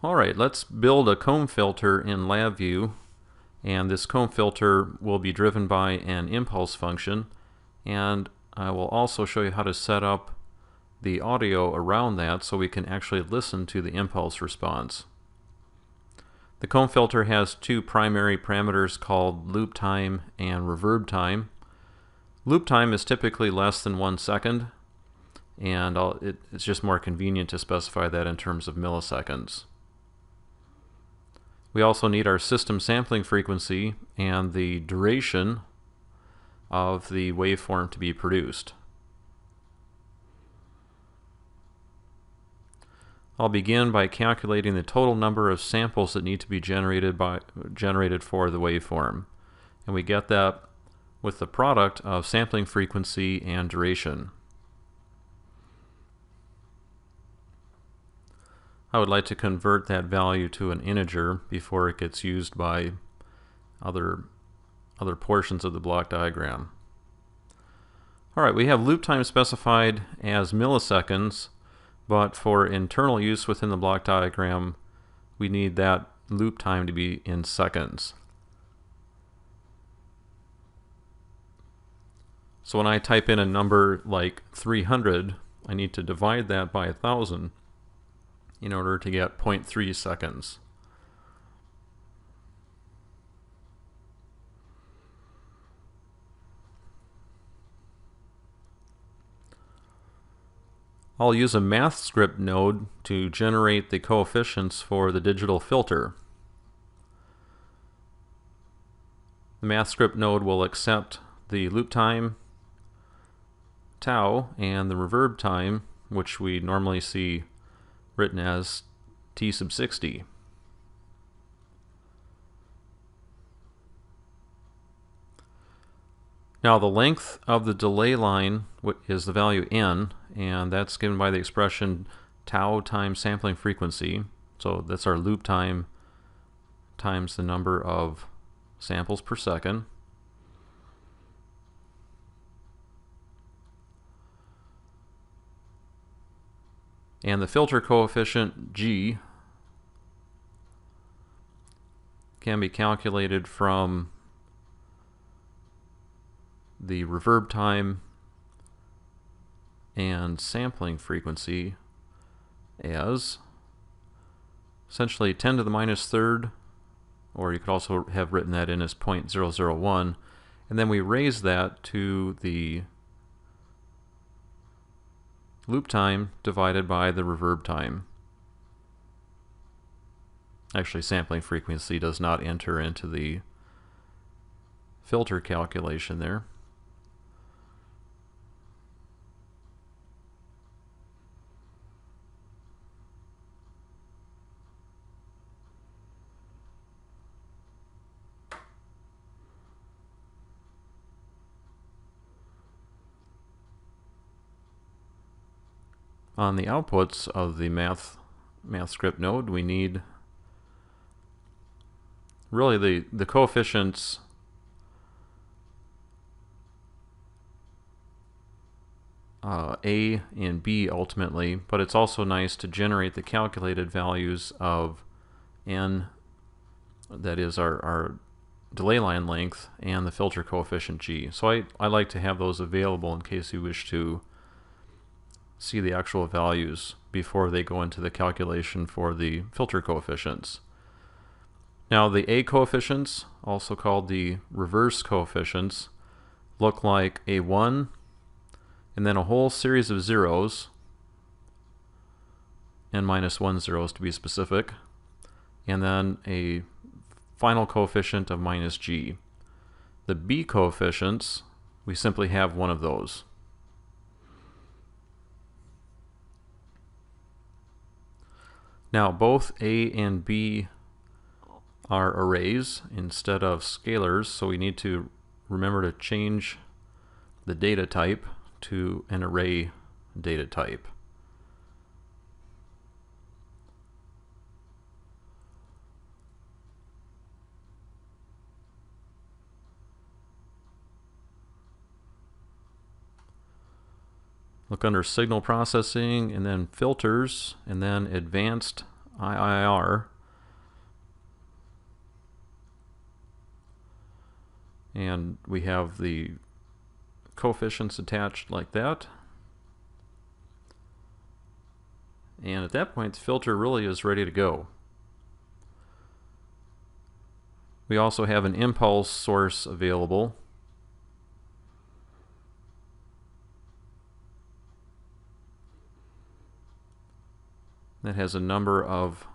Alright, let's build a comb filter in LabVIEW, and this comb filter will be driven by an impulse function, and I will also show you how to set up the audio around that so we can actually listen to the impulse response. The comb filter has two primary parameters called loop time and reverb time. Loop time is typically less than 1 second, and it's just more convenient to specify that in terms of milliseconds. We also need our system sampling frequency and the duration of the waveform to be produced. I'll begin by calculating the total number of samples that need to be generated for the waveform. And we get that with the product of sampling frequency and duration. I would like to convert that value to an integer before it gets used by other portions of the block diagram. Alright, we have loop time specified as milliseconds, but for internal use within the block diagram, we need that loop time to be in seconds. So when I type in a number like 300, I need to divide that by 1,000 in order to get 0.3 seconds. I'll use a math script node to generate the coefficients for the digital filter. The math script node will accept the loop time, tau, and the reverb time, which we normally see written as t sub 60. Now the length of the delay line is the value n, and that's given by the expression tau times sampling frequency. So that's our loop time times the number of samples per second. And the filter coefficient g can be calculated from the reverb time and sampling frequency as essentially 10 to the minus third, or you could also have written that in as 0.001, and then we raise that to the loop time divided by the reverb time. Actually, sampling frequency does not enter into the filter calculation there. On the outputs of the math script node, we need really the coefficients A and B ultimately, but it's also nice to generate the calculated values of n, that is our delay line length, and the filter coefficient g. So I like to have those available in case you wish to see the actual values before they go into the calculation for the filter coefficients. Now the A coefficients, also called the reverse coefficients, look like a 1 and then a whole series of zeros, and minus 1 zeros to be specific, and then a final coefficient of minus g. The B coefficients, we simply have one of those. Now both A and B are arrays instead of scalars, so we need to remember to change the data type to an array data type. Look under signal processing and then filters and then advanced IIR. And we have the coefficients attached like that. And at that point, the filter really is ready to go. We also have an impulse source available. That has a number of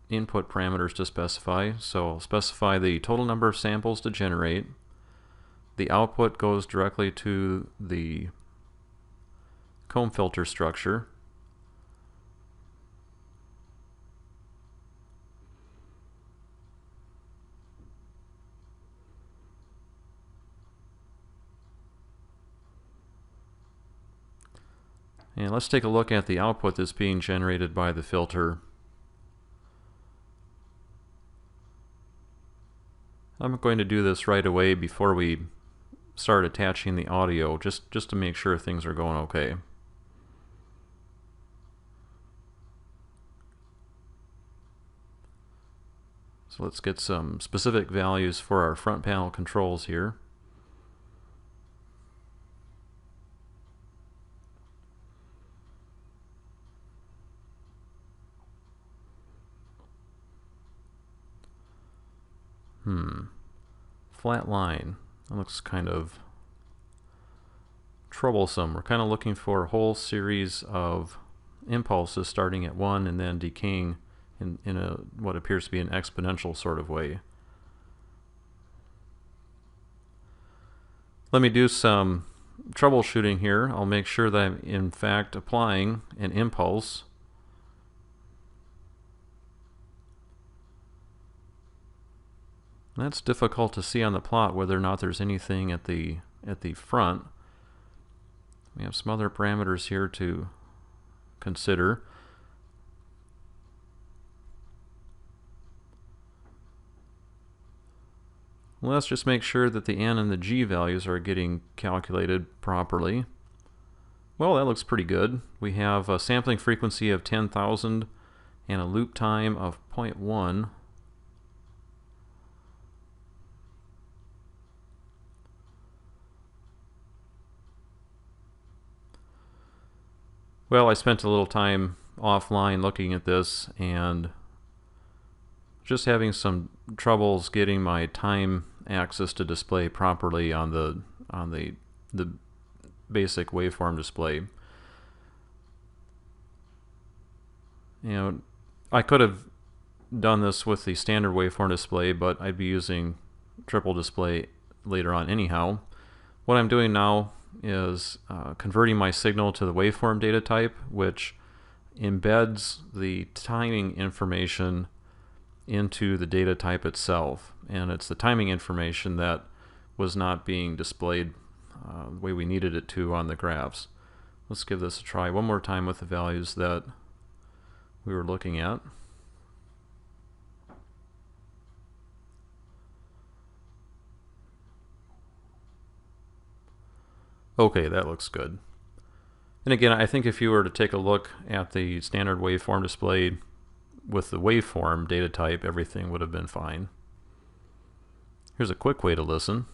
input parameters to specify. So I'll specify the total number of samples to generate. The output goes directly to the comb filter structure. And let's take a look at the output that's being generated by the filter. I'm going to do this right away before we start attaching the audio, just to make sure things are going okay. So let's get some specific values for our front panel controls here. Flat line. That looks kind of troublesome. We're kind of looking for a whole series of impulses starting at 1 and then decaying in a what appears to be an exponential sort of way. Let me do some troubleshooting here. I'll make sure that I'm in fact applying an impulse. That's difficult to see on the plot whether or not there's anything at the front. We have some other parameters here to consider. Let's just make sure that the N and the G values are getting calculated properly. Well, that looks pretty good. We have a sampling frequency of 10,000 and a loop time of 0.1. Well, I spent a little time offline looking at this and just having some troubles getting my time axis to display properly on the basic waveform display. You know, I could have done this with the standard waveform display, but I'd be using triple display later on anyhow. What I'm doing now is converting my signal to the waveform data type, which embeds the timing information into the data type itself. And it's the timing information that was not being displayed the way we needed it to on the graphs. Let's give this a try one more time with the values that we were looking at. Okay, that looks good. And again, I think if you were to take a look at the standard waveform display with the waveform data type, everything would have been fine. Here's a quick way to listen.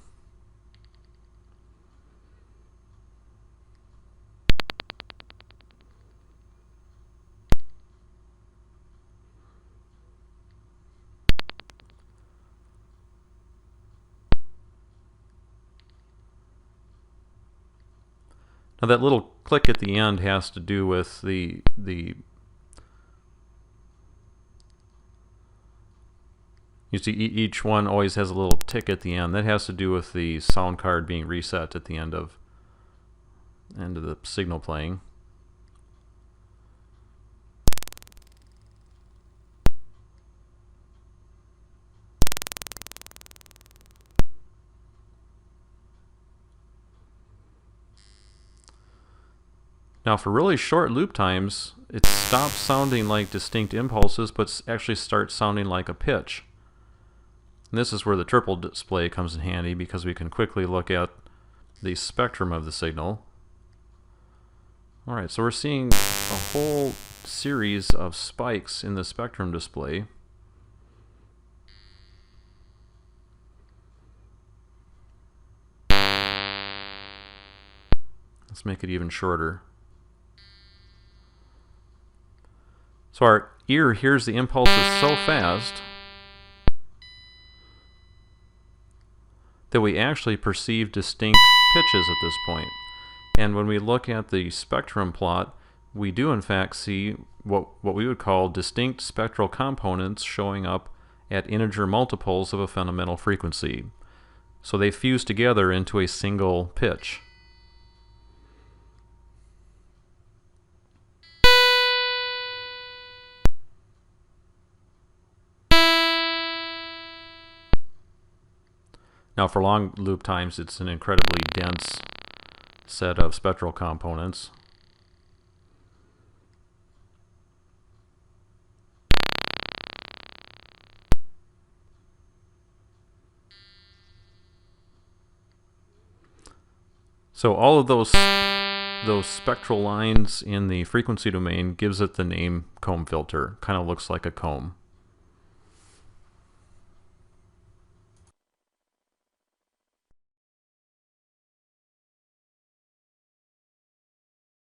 Now that little click at the end has to do with the you see each one always has a little tick at the end. That has to do with the sound card being reset at the end of the signal playing. Now for really short loop times, it stops sounding like distinct impulses, but actually starts sounding like a pitch. And this is where the triple display comes in handy, because we can quickly look at the spectrum of the signal. Alright, so we're seeing a whole series of spikes in the spectrum display. Let's make it even shorter. So our ear hears the impulses so fast that we actually perceive distinct pitches at this point. And when we look at the spectrum plot, we do in fact see what we would call distinct spectral components showing up at integer multiples of a fundamental frequency. So they fuse together into a single pitch. Now for long loop times, it's an incredibly dense set of spectral components. So all of those spectral lines in the frequency domain gives it the name comb filter. Kind of looks like a comb.